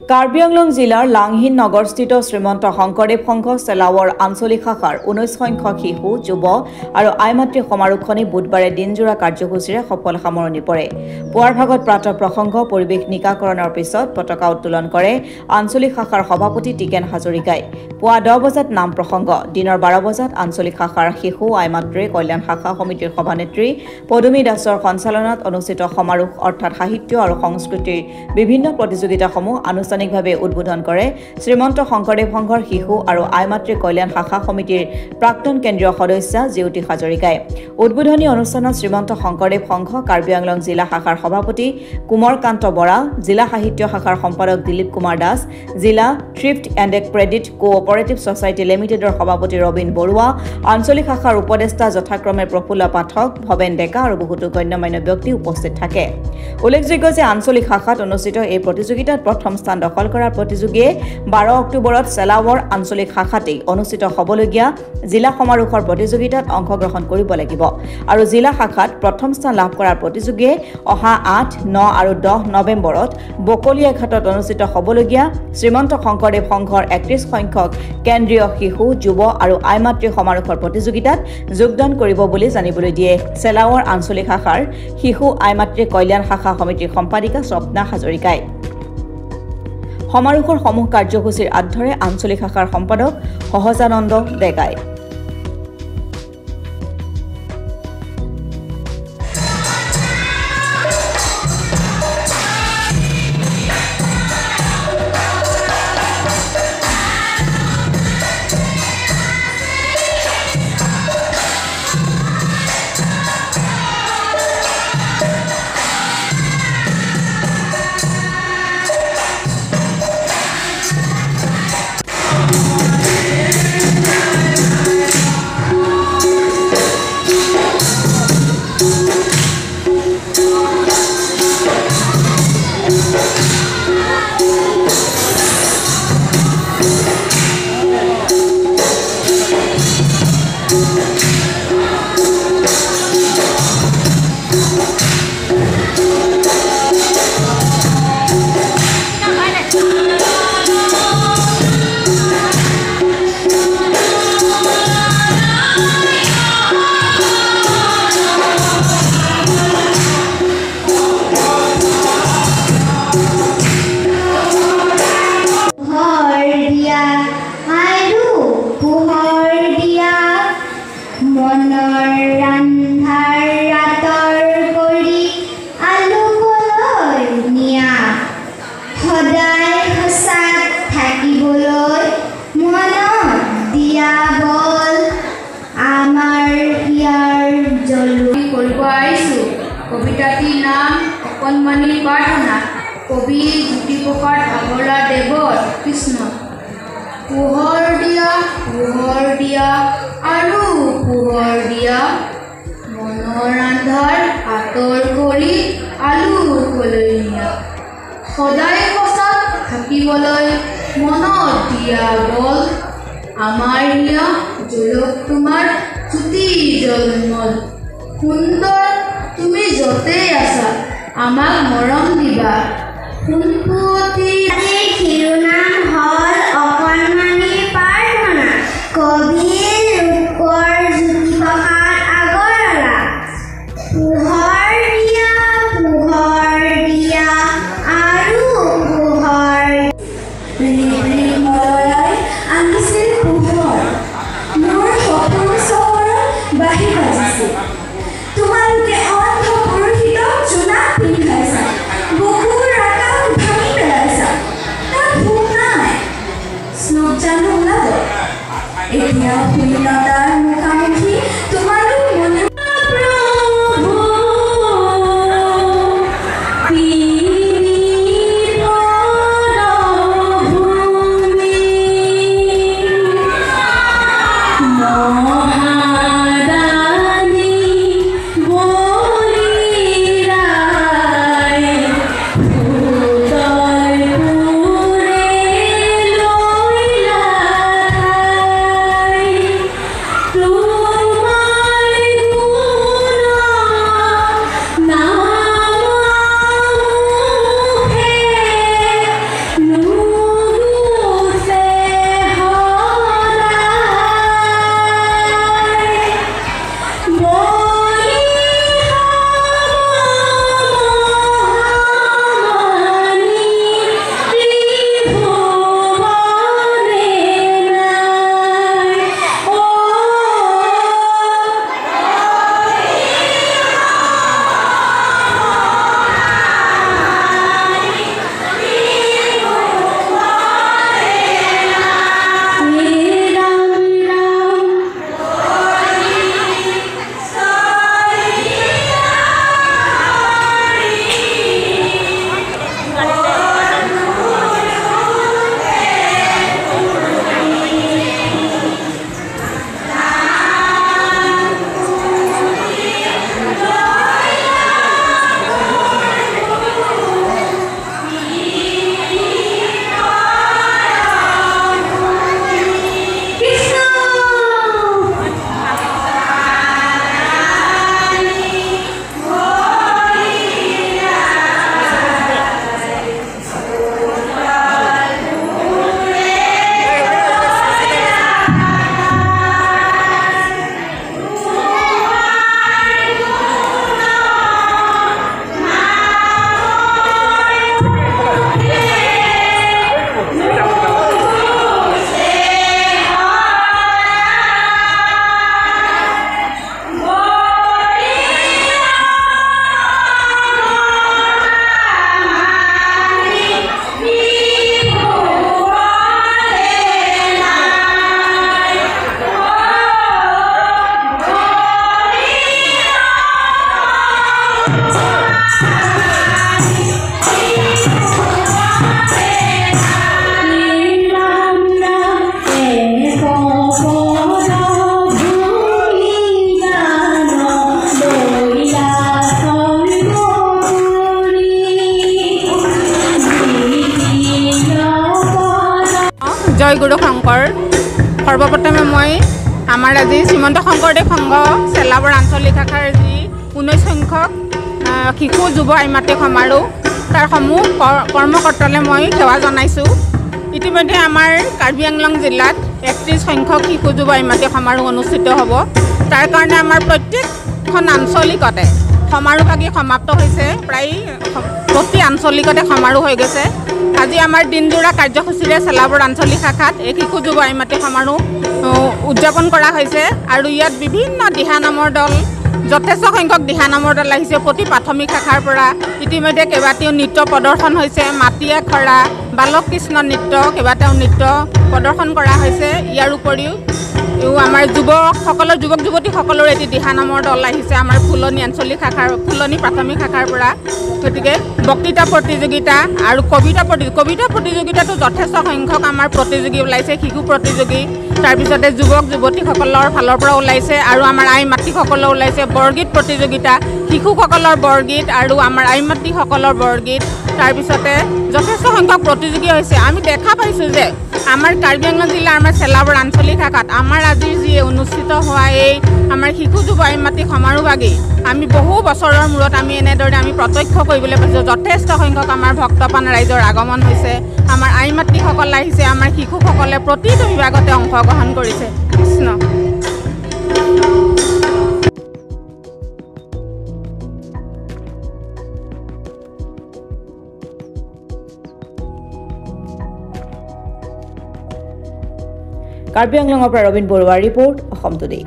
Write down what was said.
কাৰ্বি আংলং জিলাৰ লাংহিন নগৰস্থিত শ্ৰীমন্ত শংকৰদেৱ সংঘ চেলাৱৰ আঞ্চলিক শাখাৰ 19 সংখ্যক শিশু যুৱ আৰু আইমাতৃ সমাৰোহখনি বুধবাৰে দিনজোৰা কাৰ্যসূচীৰে সফল সামৰণি পৰে। পুৱাৰ ভাগত প্ৰাতঃ প্ৰসংগ পৰিৱেশ নিকাকৰণৰ পিছত পতাকা উত্তোলন কৰে আঞ্চলিক শাখাৰ সভাপতি টিকেন হাজৰিকাই। পুৱা 10 বজাত নাম প্ৰসংগ, দিনৰ 12 বজাত আঞ্চলিক শাখাৰ শিশু আইমাতৃ কল্যাণ শাখা সমিতিৰ সভানেত্ৰী পদুমী দাসৰ সঞ্চালনাত অনুষ্ঠিত সমাৰোহ অৰ্থাৎ সাহিত্য আৰু সংস্কৃতিৰ বিভিন্ন প্ৰতিযোগিতাসমূহ আনুষ্ঠানিকভাৱে উদ্বোধন কৰে শ্ৰীমন্ত শংকৰদেৱ সংঘৰ শিশু আৰু আইমাতৃ কল্যাণ শাখা সমিতিৰ প্ৰাক্তন কেন্দ্ৰীয় সদস্য জিউতি হাজৰিকাই। উদ্বোধনী অনুষ্ঠানত শ্ৰীমন্ত শংকৰদেৱ সংঘ কাৰ্বি আংলং জিলা শাখাৰ সভাপতি কুমাৰকান্ত বৰা, জিলা সাহিত্য শাখাৰ সম্পাদক দিলীপ কুমাৰ দাস, জিলা thrift and credit cooperative society লিমিটেডৰ সভাপতি ৰবীন বৰুৱা, আঞ্চলিক শাখাৰ উপদেষ্টা যথাক্ৰমে প্ৰফুল্ল পাঠক, ভৱেন ডেকা আৰু বহুতো গণ্যমান্য ব্যক্তি উপস্থিত থাকে। উল্লেখযোগ্য যে আঞ্চলিক শাখাত অনুষ্ঠিত এই প্ৰতিযোগিতাত প্ৰথম স্থান দখল কৰাৰ প্ৰতিযোগীয়ে 12 অক্টোবৰত চেলাৱৰ আঞ্চলিক শাখাতেই অনুষ্ঠিত হ'বলগীয়া জিলা সমাৰোহৰ প্ৰতিযোগিতাত অংশগ্ৰহণ কৰিব লাগিব আৰু জিলা শাখাত প্ৰথম স্থান লাভ কৰাৰ প্ৰতিযোগীয়ে অহা 8, 9 আৰু 10 নৱেম্বৰত বকলিয়া ঘাটত অনুষ্ঠিত হ'বলগীয়া শ্ৰীমন্ত শংকৰদেৱ সংঘৰ 31 সংখ্যক কেন্দ্ৰীয় শিশু যুৱ আৰু আইমাতৃ সমাৰোহৰ প্ৰতিযোগিতাত যোগদান কৰিব বুলি জানিবলৈ দিয়ে চেলাৱৰ আঞ্চলিক শাখাৰ শিশু আইমাতৃ কল্যাণ শাখা সমিতিৰ সম্পাদিকা স্বপ্না হাজৰিকাই। সমাৰোহৰ সমূহ কাৰ্যসূচীৰ আধাৰে আঞ্চলিক শাখাৰ সম্পাদক সহজানন্দ ডেকাই। কবিতাটিৰ নাম অকণমানি প্ৰাৰ্থনা, কবি জ্যোতিপ্ৰসাদ আগৰৱালা দেৱৰ কৃষ্ণ। পোহৰ দিয়া আৰু পোহৰ দিয়া, মনৰ আন্ধাৰ আঁতৰ কৰি আলো কলৈ নিয়া, সদায় সঁচাত থাকিবলৈ মনত দিয়া বল, আমাৰ হিয়া জলক তোমাৰ জ্যোতি জলমল, সুন্দৰ তুমি য'তেই আছা আমাক মৰম দিবা, আজিৰ শিৰোনাম হ'ল অকণমানি প্ৰাৰ্থনা, কবি ৰূপৰ জ্যোতিপ্ৰসাদ আগৰৱালা। পোহৰ দিয়া আৰু পোহৰ আনিছিল পোহৰ, মোৰ সপোন চহৰত বাঢ়ি বাজিছিল, তোমালোকে অন্ধপুৰুষিত জোনাক পিন্ধাইছা, বুকুৰ আকাশ ভাঙি পেলাইছা, তাত ভোক নাই, স্নোক জানো ওলাব, এতিয়া শূন্যতাৰ মুখামুখি তোমালোক মনে প্ৰভু জয় গুৰু শংকৰ। সৰ্বপ্ৰথমে মই আমাৰ আজি শ্ৰীমন্ত শংকৰদেৱ সংঘ চেলাবৰ আঞ্চলিক শাখাৰ যি 19 সংখ্যক শিশু যুৱ আইমাতৃ সমাৰোহ তাৰ সমূহ কৰ্মকৰ্তালৈ মই সেৱা জনাইছোঁ। ইতিমধ্যে আমাৰ কাৰ্বি আংলং জিলাত 31 সংখ্যক শিশু যুৱ আইমাতৃ সমাৰোহ অনুষ্ঠিত হ'ব। তাৰ কাৰণে আমাৰ প্ৰত্যেকখন আঞ্চলিকতে সমাৰোহভাগী সমাপ্ত হৈছে। প্ৰায় প্ৰতি আঞ্চলিকতে সমাৰোহ হৈ গৈছে। আজি আমাৰ দিনজোৰা কাৰ্যসূচীৰে চেলাবৰ আঞ্চলিক শাখাত এই শিশু যুৱ আইমাতৃ সমাৰোহ উদযাপন কৰা হৈছে আৰু ইয়াত বিভিন্ন দিহানামৰ দল, যথেষ্ট সংখ্যক দিহানামৰ দল আহিছে প্ৰতি প্ৰাথমিক শাখাৰ পৰা। ইতিমধ্যে কেইবাটাও নৃত্য প্ৰদৰ্শন হৈছে, মাটি আখৰা, বালক কৃষ্ণ নৃত্য, কেইবাটাও নৃত্য প্ৰদৰ্শন কৰা হৈছে। ইয়াৰ উপৰিও আমাৰ যুৱক যুৱতীসকলৰ এটি দিহানামৰ দল আহিছে আমাৰ ফুলনি আঞ্চলিক শাখাৰ, ফুলনি প্ৰাথমিক শাখাৰ পৰা। গতিকে বক্তৃতা প্ৰতিযোগিতা আৰু কবিতা প্ৰতিযোগিতাতো যথেষ্ট সংখ্যক আমাৰ প্ৰতিযোগী ওলাইছে, শিশু প্ৰতিযোগী। তাৰপিছতে যুৱতীসকলৰ ফালৰ পৰা ওলাইছে আৰু আমাৰ আই মাতৃসকলৰ ওলাইছে বৰগীত প্ৰতিযোগিতা, শিশুসকলৰ বৰগীত আৰু আমাৰ আই মাতৃসকলৰ বৰগীত। তাৰপিছতে যথেষ্ট সংখ্যক প্ৰতিযোগী হৈছে। আমি দেখা পাইছোঁ যে আমাৰ কাৰ্বি আংলং জিলাৰ আমাৰ চেলাবৰ আঞ্চলিক শাখাত আমাৰ আজিৰ যি অনুষ্ঠিত হোৱা এই আমাৰ শিশু যুৱ আইমাতৃ সমাৰোহভাগী আমি বহু বছৰৰ মূৰত আমি এনেদৰে আমি প্ৰত্যক্ষ কৰিবলৈ পাইছোঁ। যথেষ্ট সংখ্যক আমাৰ ভক্তপ্ৰাণ ৰাইজৰ আগমন হৈছে, আমাৰ আই মাতৃসকল আহিছে, আমাৰ শিশুসকলে প্ৰতিটো বিভাগতে অংশগ্ৰহণ কৰিছে। কৃষ্ণ। কাৰ্বি আংলঙৰ পৰা ৰবীন বৰুৱাৰ ৰিপৰ্ট, অসম টুডে।